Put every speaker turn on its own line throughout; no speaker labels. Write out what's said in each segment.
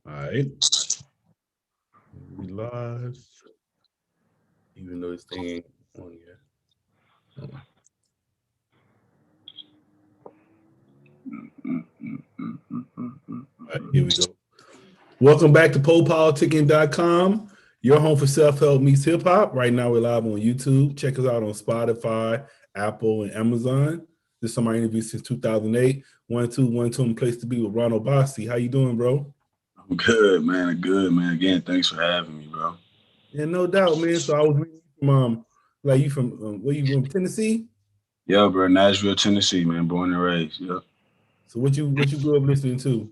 All right. We live. Even though this thing ain't on yet. Hold on. All right, here we go. Welcome back to PoPolitickin.com, your home for self-help meets hip-hop. Right now we're live on YouTube. Check us out on Spotify, Apple, and Amazon. This is my interview since 2008. 1-2-1-2 place to be with Ron Obasi. How you doing, bro?
I'm good, man. I'm good, man. Again, thanks for having me, bro.
Yeah, no doubt, man. So I was reading from like you from where you from, Tennessee?
Yeah, bro. Nashville, Tennessee, man. Born and raised. Yeah.
So what you grew up listening to?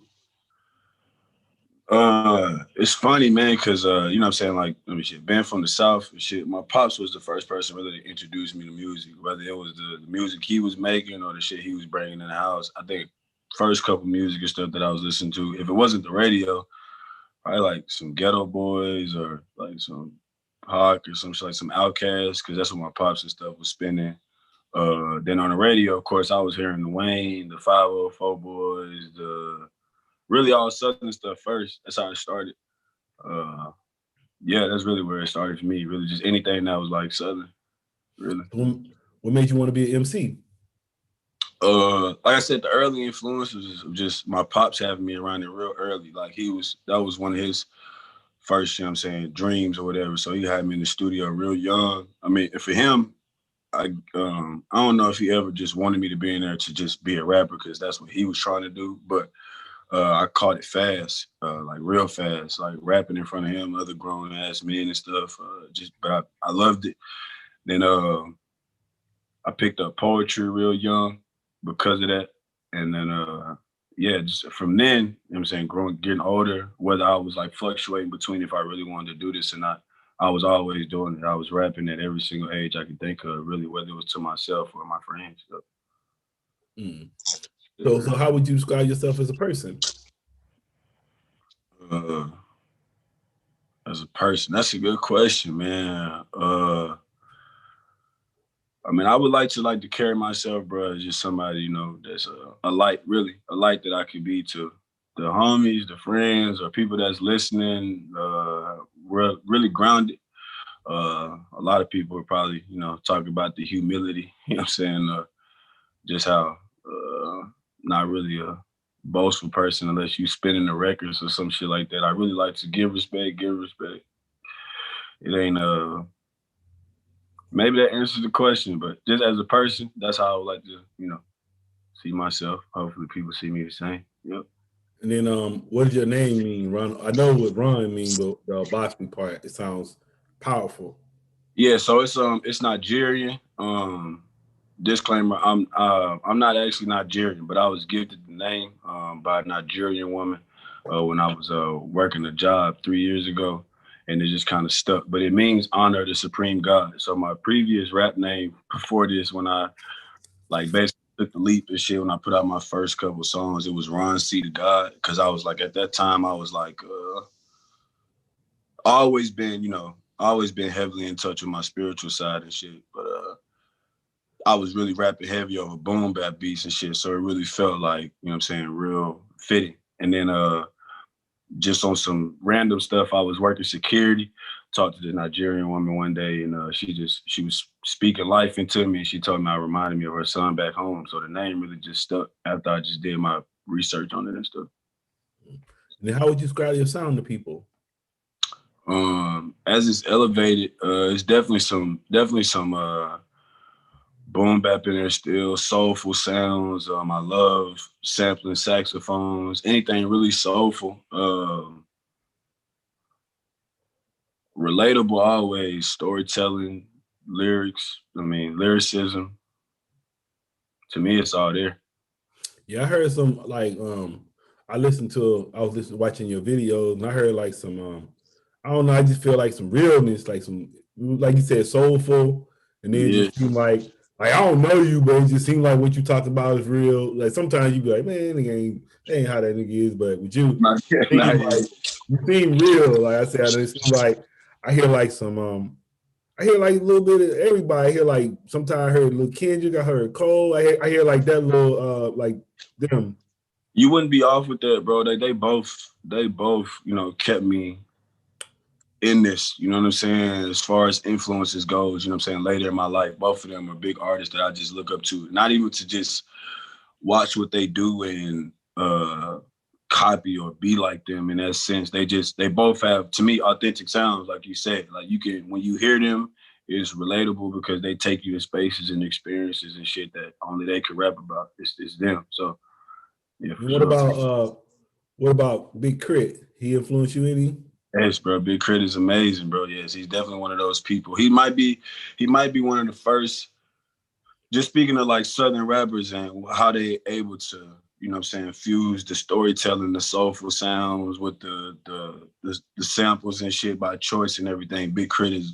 It's funny, man, because you know what I'm saying, like, let me shit, being from the South and shit, my pops was the first person really to introduce me to music, whether it was the music he was making or the shit he was bringing in the house. I think first couple music and stuff that I was listening to, if it wasn't the radio, probably like some Ghetto Boys or like some Hawk or some shit, like some Outkast, because that's what my pops and stuff was spinning. Then on the radio, of course, I was hearing the Wayne, the 504 Boys, the really all Southern stuff first. That's how it started. Uh, yeah, that's really where it started for me. Really, just anything that was like Southern. Really.
What made you want to be an MC?
Like I said, the early influences was just my pops having me around it real early. Like that was one of his first, you know what I'm saying, dreams or whatever. So he had me in the studio real young. I mean, for him, I don't know if he ever just wanted me to be in there to just be a rapper because that's what he was trying to do. But I caught it fast, like real fast, like rapping in front of him, other grown ass men and stuff. But I loved it. Then I picked up poetry real young because of that. And then yeah, just from then, you know what I'm saying, getting older, whether I was like fluctuating between if I really wanted to do this or not, I was always doing it. I was rapping at every single age I could think of, really, whether it was to myself or my friends. So,
So how would you describe yourself as a person?
uh, as a person, that's a good question, man. I mean, I would like to carry myself, bro, as just somebody, you know, that's a light, really, a light that I could be to the homies, the friends, or people that's listening. Really grounded. A lot of people would probably, you know, talk about the humility. You know what I'm saying? Just how not really a boastful person unless you spinning the records or some shit like that. I really like to give respect, give respect. It ain't maybe that answers the question, but just as a person, that's how I would like to, you know, see myself. Hopefully people see me the same. Yep.
And then what does your name mean, Ron? I know what Ron means, but the Obasi part, it sounds powerful.
Yeah, so it's Nigerian. Disclaimer, I'm not actually Nigerian, but I was gifted the name by a Nigerian woman when I was working a job 3 years ago, and it just kind of stuck. But it means honor the supreme God. So my previous rap name before this, when I like basically took the leap and shit, when I put out my first couple songs, it was Ron C to God, because I was like at that time I was like always been, you know, always been heavily in touch with my spiritual side and shit, but I was really rapping heavy over boom bap beats and shit. So it really felt like, you know what I'm saying, real fitting. And then just on some random stuff, I was working security, talked to the Nigerian woman one day, and she was speaking life into me. And she told me I reminded me of her son back home. So the name really just stuck after I just did my research on it and stuff.
And then how would you describe your sound to people?
As it's elevated, it's definitely some boom bap in there still, soulful sounds. I love sampling saxophones, anything really soulful. Relatable always, storytelling, lyrics, I mean, lyricism. To me, it's all there.
Yeah, I heard some like I was listening watching your videos and I heard like some I don't know, I just feel like some realness, like some like you said, soulful, and then it
Yeah.
just seemed like I don't know you, but it just seemed like what you talk about is real. Like sometimes you be like, man, that ain't how that nigga is, but with you,
Not,
seem
not
like you seem real. Like I said, it seems like I hear like I hear like a little bit of everybody. I hear like sometimes I heard Lil Kendrick, I heard Cole. I hear like that little like them.
You wouldn't be off with that, bro. They both, you know, kept me in this, you know what I'm saying? As far as influences goes, you know what I'm saying? Later in my life, both of them are big artists that I just look up to. Not even to just watch what they do and copy or be like them in that sense. They both have, to me, authentic sounds, like you said. Like you can, when you hear them, it's relatable because they take you to spaces and experiences and shit that only they can rap about. It's them. So yeah, for
And
sure.
what about Big Crit? He influenced you any?
Yes, bro. Big Crit is amazing, bro. Yes, he's definitely one of those people. He might be one of the first. Just speaking of like Southern rappers and how they able to, you know what I'm saying, fuse the storytelling, the soulful sounds with the samples and shit by choice and everything. Big Crit is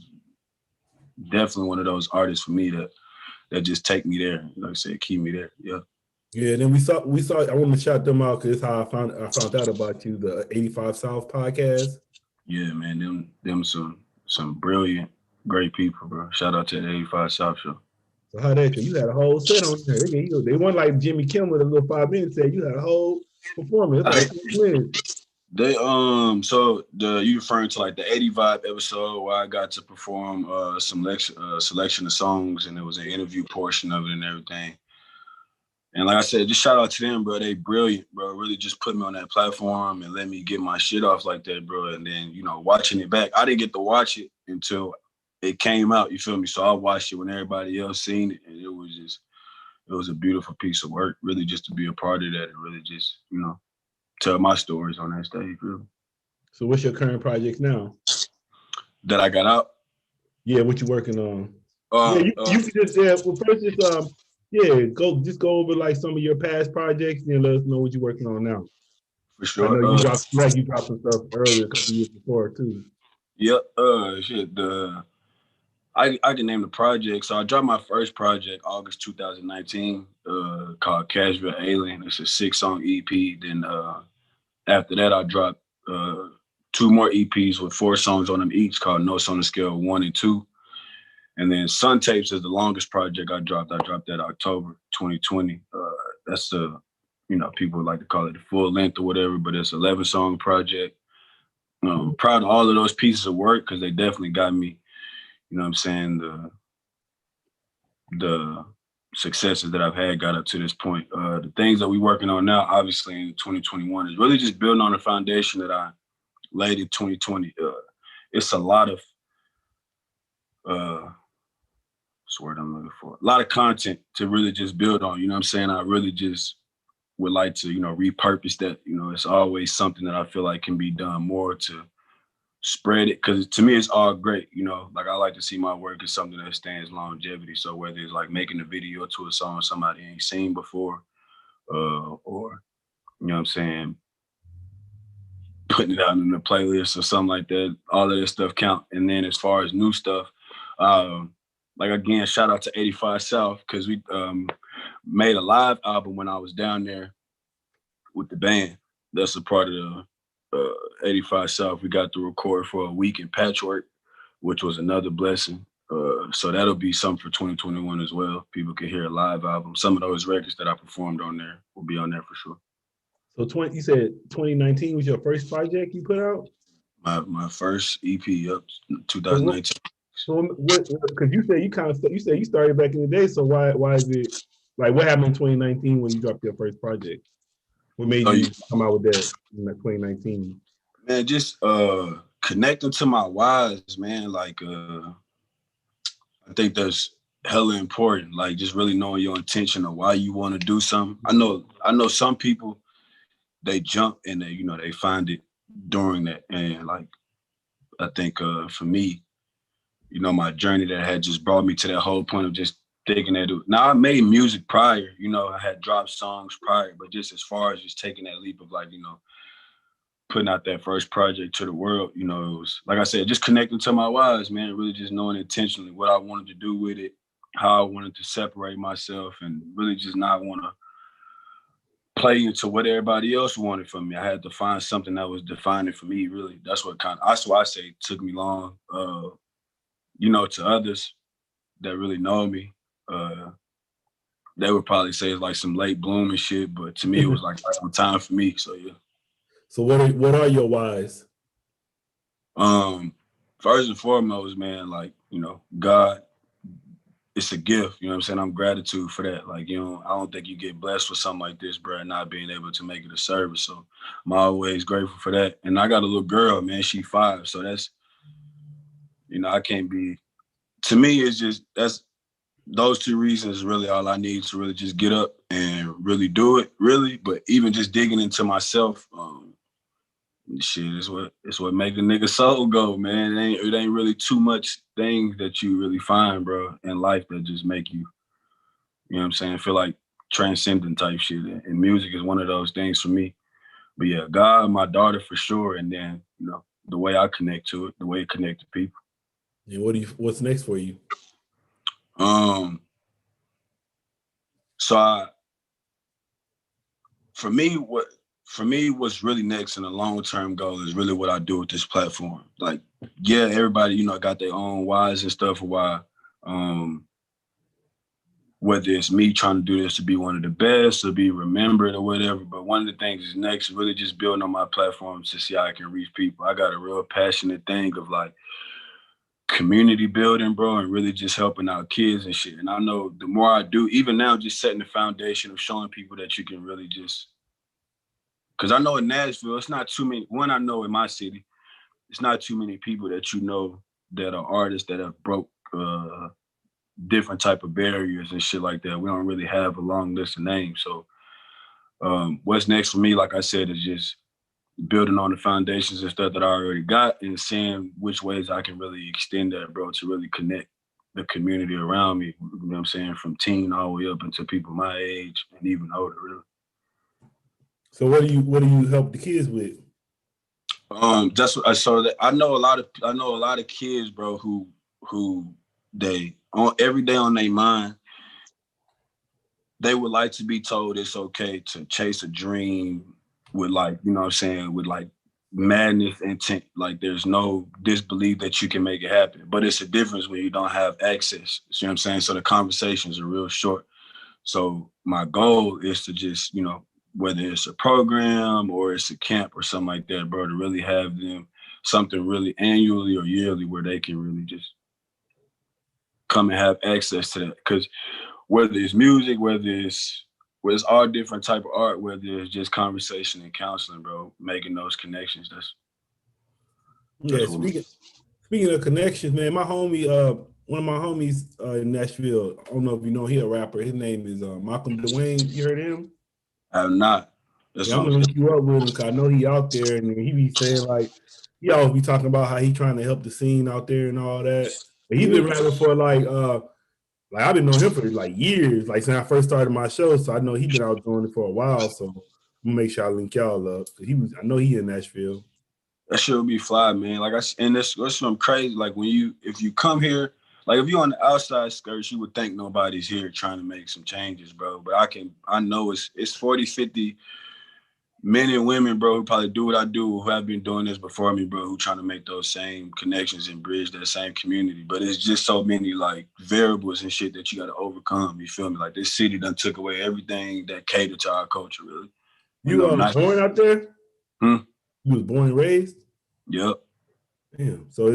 definitely one of those artists for me that just take me there. Like I said, keep me there. Yeah.
Yeah, then we saw. I want to shout them out because it's how I found out about you, the 85 South podcast.
Yeah, man. Them some brilliant, great people, bro. Shout out to the 85 South Show.
So how that? Cause you had a whole set on there. They weren't like Jimmy Kimmel with a little 5 minute set. You had a whole performance. It's like 6 minutes.
They so you referring to like the 85 episode where I got to perform some selection of songs and it was an interview portion of it and everything. And like I said, just shout out to them, bro. They brilliant, bro. Really just put me on that platform and let me get my shit off like that, bro. And then, you know, watching it back, I didn't get to watch it until it came out, you feel me? So I watched it when everybody else seen it, and it was a beautiful piece of work, really just to be a part of that and really just, you know, tell my stories on that stage, really.
So what's your current project now?
That I got out.
Yeah, what you working on? Yeah, you can just well first just go over like some of your past projects and let us know what you're working on now.
For
I know
sure.
you dropped some stuff earlier a couple years before too.
Yep. I can name the project. So I dropped my first project August 2019, called Cashville Alien. It's a 6-song EP. Then after that, I dropped 2 more EPs with 4 songs on them each, called Notes on the Scale 1 and 2. And then Sun Tapes is the longest project I dropped. I dropped that October 2020. That's the, you know, people like to call it the full length or whatever, but it's 11-song project. Proud of all of those pieces of work because they definitely got me, you know what I'm saying, the successes that I've had got up to this point. The things that we're working on now, obviously in 2021, is really just building on the foundation that I laid in 2020. It's a lot of what's the word I'm looking for? A lot of content to really just build on. You know what I'm saying? I really just would like to, you know, repurpose that. You know, it's always something that I feel like can be done more to spread it, because to me it's all great, you know. Like I like to see my work as something that stands longevity. So whether it's like making a video to a song somebody ain't seen before, or you know what I'm saying, putting it out in the playlist or something like that, all of this stuff count. And then as far as new stuff, like again, shout out to 85 South because we made a live album when I was down there with the band. That's a part of the 85 South. We got to record for a week in Patchwork, which was another blessing. So that'll be something for 2021 as well. People can hear a live album. Some of those records that I performed on there will be on there for sure.
So you said 2019 was your first project you put out?
My first EP, up 2019.
So what? Because you said you started back in the day. So why is it like what happened in 2019 when you dropped your first project? What made you come out with that in 2019?
Man, just connecting to my whys, man. Like I think that's hella important. Like just really knowing your intention of why you want to do something. I know some people, they jump and they, you know, they find it during that. And like I think for me, you know, my journey that had just brought me to that whole point of just thinking that now I made music prior, you know, I had dropped songs prior, but just as far as just taking that leap of like, you know, putting out that first project to the world, you know, it was, like I said, just connecting to my whys, man, really just knowing intentionally what I wanted to do with it, how I wanted to separate myself, and really just not want to play into what everybody else wanted from me. I had to find something that was defining for me, really. That's why I say it took me long. You know, to others that really know me, they would probably say it's like some late bloom and shit, but to me it was like right on time for me. So yeah.
So what are your whys?
First and foremost, man, like, you know, God, it's a gift, you know what I'm saying? I'm gratitude for that. Like, you know, I don't think you get blessed with something like this, bro, and not being able to make it a service. So I'm always grateful for that. And I got a little girl, man, she 5. So that's, you know, I can't be, to me, it's just, that's, those 2 reasons is really all I need to really just get up and really do it, really. But even just digging into myself, shit, it's what make a nigga soul go, man. It ain't really too much things that you really find, bro, in life that just make you, you know what I'm saying, feel like transcendent type shit. And music is one of those things for me. But yeah, God, my daughter for sure, and then, you know, the way I connect to it, the way it connects to people.
And what's next for you?
So for me, what's really next in the long-term goal is really what I do with this platform. Like, yeah, everybody, you know, got their own whys and stuff for why, whether it's me trying to do this to be one of the best or be remembered or whatever. But one of the things is next, really just building on my platform to see how I can reach people. I got a real passionate thing of like community building, bro, and really just helping out kids and shit. And I know the more I do, even now, just setting the foundation of showing people that you can really just, because I know in Nashville, it's not too many, one I know in my city, it's not too many people that you know that are artists that have broke different type of barriers and shit like that. We don't really have a long list of names. So what's next for me, like I said, is just building on the foundations and stuff that I already got and seeing which ways I can really extend that, bro, to really connect the community around me. You know what I'm saying? From teen all the way up into people my age and even older, really.
So what do you help the kids with?
Just so that I know a lot of kids, bro, who they on every day on their mind, they would like to be told it's okay to chase a dream with, like, you know what I'm saying, with like madness intent. Like there's no disbelief that you can make it happen. But it's a difference when you don't have access. You know what I'm saying? So the conversations are real short. So my goal is to just, you know, whether it's a program or it's a camp or something like that, bro, to really have them something really annually or yearly where they can really just come and have access to that. Because whether it's music, whether it's all different type of art, whether it's just conversation and counseling, bro, making those connections.
Yeah, speaking of connections, man, my homie, one of my homies in Nashville, I don't know if you know, he a rapper. His name is Malcolm Dwayne. You heard of him?
I have not. That's
Yeah,
what
I'm
I'm
gonna
saying.
look you up with him because I know he out there and he be saying like he always be talking about how he trying to help the scene out there and all that. But he's been rapping for like I've been knowing him for like years, like since I first started my show. So I know he been out doing it for a while. So I'm gonna make sure I link y'all up. I know he in Nashville.
That shit would be fly, man. Like and that's something crazy. Like if you come here, like if you're on the outside skirts, you would think nobody's here trying to make some changes, bro. But I know it's 40, 50 men and women, bro, who probably do what I do, who have been doing this before me, bro, who trying to make those same connections and bridge that same community. But it's just so many like variables and shit that you got to overcome. You feel me? Like this city done took away everything that catered to our culture, really.
You born out there?
Hmm?
You was born and raised?
Yep.
Damn. So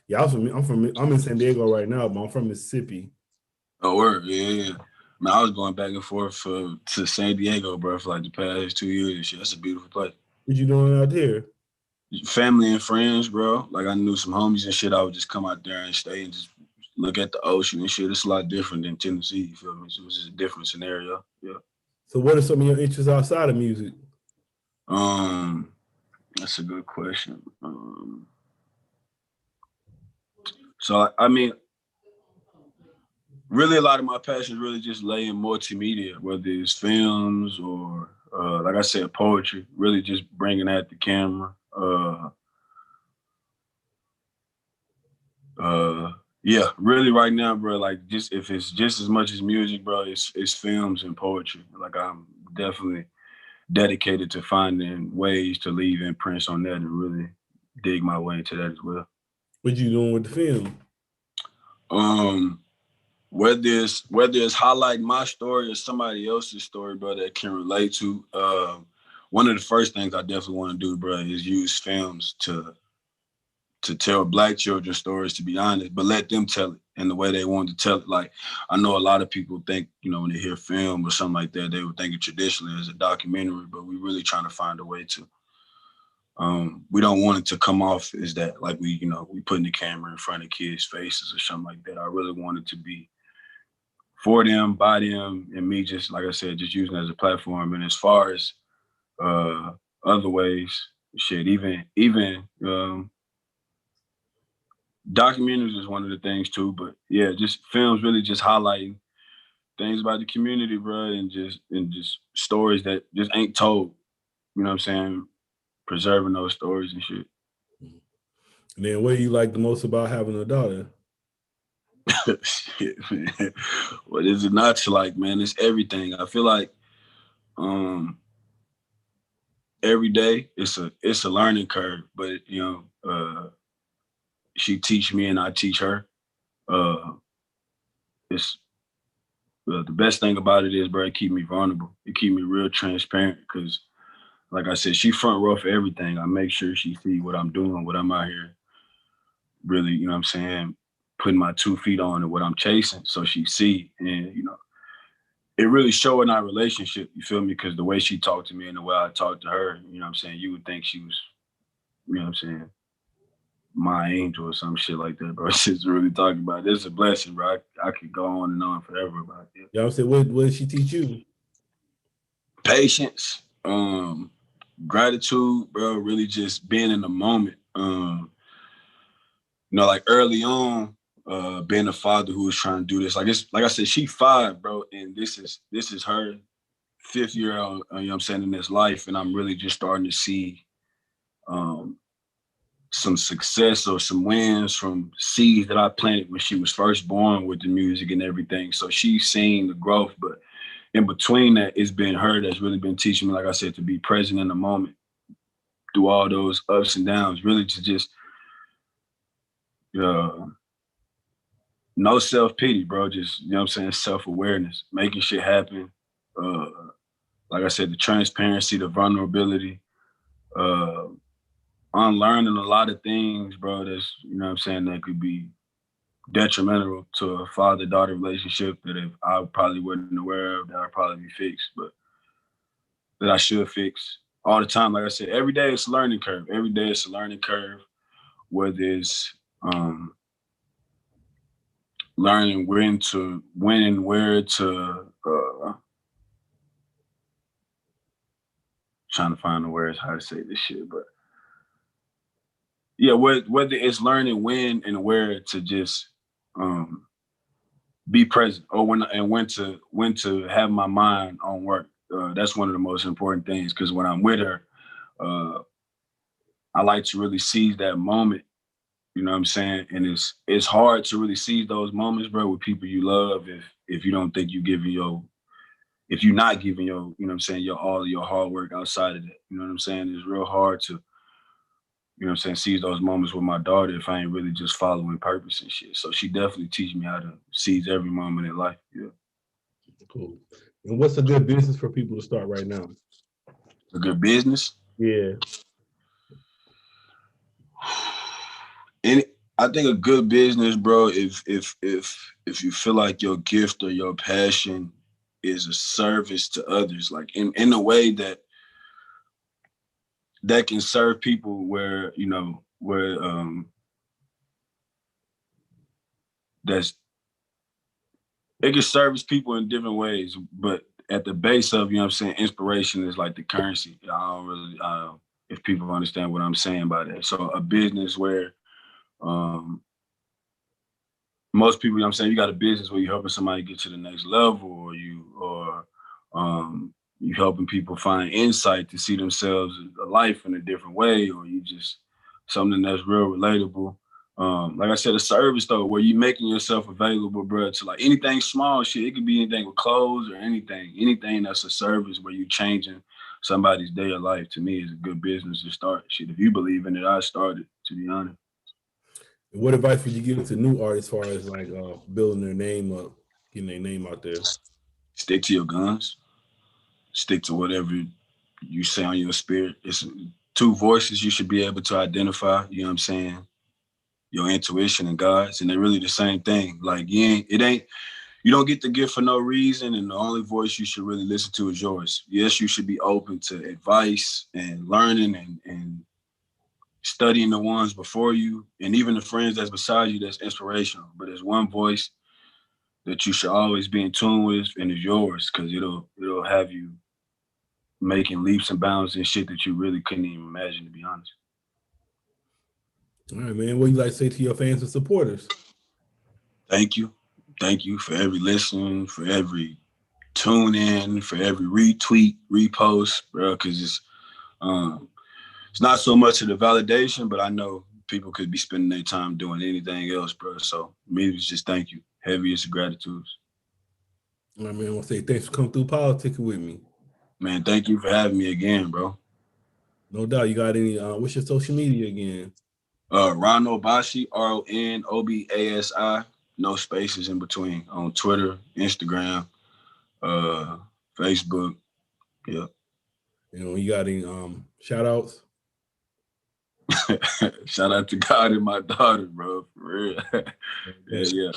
yeah, I'm in San Diego right now, but I'm from Mississippi.
Oh, word, yeah. Man, I was going back and forth to San Diego, bro, for like the past 2 years and shit. That's a beautiful place.
What you doing out there?
Family and friends, bro. Like I knew some homies and shit. I would just come out there and stay and just look at the ocean and shit. It's a lot different than Tennessee, you feel me? So it was just a different scenario. Yeah.
So what are some of your interests outside of music?
That's a good question. So I mean, really a lot of my passion really just lay in multimedia, whether it's films or like I said, poetry, really just bringing that to camera. Yeah, really right now, bro, like just if it's just as much as music, bro, it's films and poetry. Like I'm definitely dedicated to finding ways to leave imprints on that and really dig my way into that as well.
What you doing with the film?
whether it's highlighting my story or somebody else's story, bro, that can relate to. One of the first things I definitely want to do, bro, is use films to tell Black children's stories, to be honest, but let them tell it in the way they want to tell it. Like, I know a lot of people think, you know, when they hear film or something like that, they would think it traditionally as a documentary, but we really trying to find a way to. We don't want it to come off as that, like we putting the camera in front of kids' faces or something like that. I really want it to be for them, by them, and me just, like I said, just using it as a platform. And as far as other ways, shit, even documentaries is one of the things too. But yeah, just films really just highlighting things about the community, bro, and just stories that just ain't told. You know what I'm saying? Preserving those stories and shit.
And then what do you like the most about having a daughter?
Shit, man. What is it not to like, man? It's everything. I feel like every day it's a learning curve, but she teach me and I teach her. It's the best thing about it is, bro, it keep me vulnerable. It keep me real transparent because, like I said, she front row for everything. I make sure she see what I'm doing, what I'm out here really, you know what I'm saying, putting my 2 feet on and what I'm chasing, so she see. And it really showed in our relationship, you feel me? Because the way she talked to me and the way I talked to her, you know what I'm saying, you would think she was, you know what I'm saying, my angel or some shit like that, bro. She's really talking about it. It's a blessing, bro. I could go on and on forever about it.
Yeah, I'm saying, what did she teach you?
Patience, gratitude, bro. Really just being in the moment. Like early on, being a father who was trying to do this. Like I said, she 5, bro, and this is her 5th year, you know what I'm saying, in this life, and I'm really just starting to see some success or some wins from seeds that I planted when she was first born with the music and everything. So she's seeing the growth, but in between that, it's been her that's really been teaching me, like I said, to be present in the moment through all those ups and downs, really to just no self-pity, bro. Just, you know what I'm saying, self-awareness, making shit happen. Like I said, the transparency, the vulnerability, unlearning a lot of things, bro, that's, you know what I'm saying, that could be detrimental to a father-daughter relationship that if I probably wasn't aware of, that I'd probably be fixed, but that I should fix all the time. Like I said, every day it's a learning curve. Every day it's a learning curve, whether it's learning when and where to trying to find the words how to say this shit, but yeah, whether it's learning when and where to just be present, or when to have my mind on work. That's one of the most important things, because when I'm with her, I like to really seize that moment. You know what I'm saying? And it's hard to really seize those moments, bro, with people you love if you don't think if you're not giving your, you know what I'm saying, all of your hard work outside of that. You know what I'm saying? It's real hard to, you know what I'm saying, seize those moments with my daughter if I ain't really just following purpose and shit. So she definitely teach me how to seize every moment in life. Yeah.
Cool. And what's a good business for people to start right now?
A good business?
Yeah.
And I think a good business, bro, if you feel like your gift or your passion is a service to others, like in a way that can serve people where it can service people in different ways, but at the base of, you know what I'm saying, inspiration is like the currency. I don't really, if people understand what I'm saying by that. So a business where most people, you know what I'm saying, you got a business where you're helping somebody get to the next level, or you helping people find insight to see themselves a life in a different way, or you just something that's real relatable. Like I said, a service though, where you making yourself available, bro, to like anything small shit. It could be anything with clothes or anything that's a service where you changing somebody's day of life. To me, is a good business to start. Shit, if you believe in it, I started, to be honest.
What advice would you give to new artists as far as like building their name up? getting their name out there.
Stick to your guns. Stick to whatever you say on your spirit. It's two voices you should be able to identify. You know what I'm saying? Your intuition and God's, and they're really the same thing. Like you don't get the gift for no reason, and the only voice you should really listen to is yours. Yes, you should be open to advice and learning and studying the ones before you, and even the friends that's beside you that's inspirational. But there's one voice that you should always be in tune with, and it's yours, because it'll have you making leaps and bounds and shit that you really couldn't even imagine, to be honest.
All right, man. What do you like to say to your fans and supporters?
Thank you. Thank you for every listen, for every tune in, for every retweet, repost, bro, because it's not so much of the validation, but I know people could be spending their time doing anything else, bro. So maybe it's just thank you. Heaviest of gratitudes.
All right, man. I want to say thanks for coming through politicking with me.
Man, thank you for having me again, bro.
No doubt. You got any, what's your social media again?
Ron Obasi, RONOBASI, no spaces in between, on Twitter, Instagram, Facebook. Yeah.
You know, you got any shout outs?
Shout out to God and my daughter, bro. For real. Yeah.